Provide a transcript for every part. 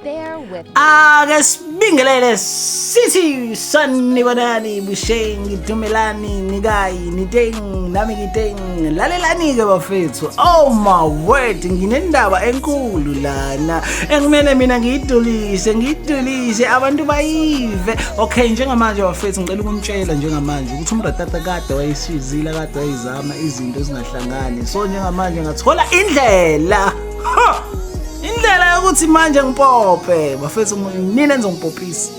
Bear with me. Ake sibingelele sithi sanibonani bushengi dumelani nikayi niteng nami ngiteng lalelani ke bafethu. Oh my word, nginendaba enkulu lana engimele mina ngidulise abantu bayive. Okay, njengamanje bafethu ngicela ukumtshela njengamanje ukuthi umratata kade wayisizile kade wayizama izinto ezingahlangani. So njengamanje ngathola indlela indlela yokuthi manje ngipope bafethu nini enze ngipophisa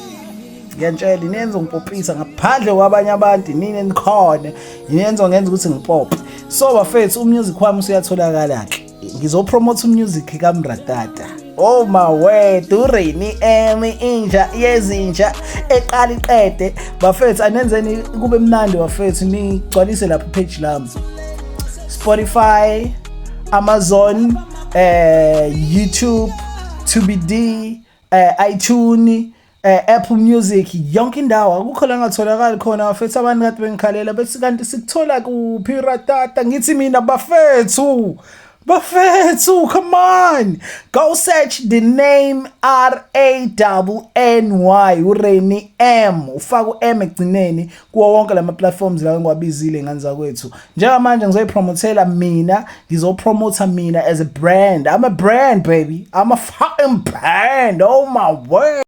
ngiyantshela nini enze ngipophisa ngaphandle kwabanye abantu nini enikhona yini enze ngenza ukuthi ngipope. So bafethu umusic wami usuyatholakala ke ngizopromote umusic kaMratata. Oh my word, uRainy M inja yezinja eqala iqede bafethu anenzeni kube mnandi bafethu nigcwalise lapha page lami Spotify, Amazon, YouTube, 2BD, iTunes, Apple Music, yonke indawo akukho la ngatholakala khona bafethu abantu kade bengikhalela bese kanti sikuthola kuphi Ratata ngithi mina bafethu come on, go search the name RANNY uRainy M ufaka uM egcineni kuwo wonke lama platforms la engiwabizile ngani zakwethu. Njengamanje ngizoyipromothela mina, ngizopromotha mina as a brand. I'm a brand baby, I'm a fucking brand. Oh my word.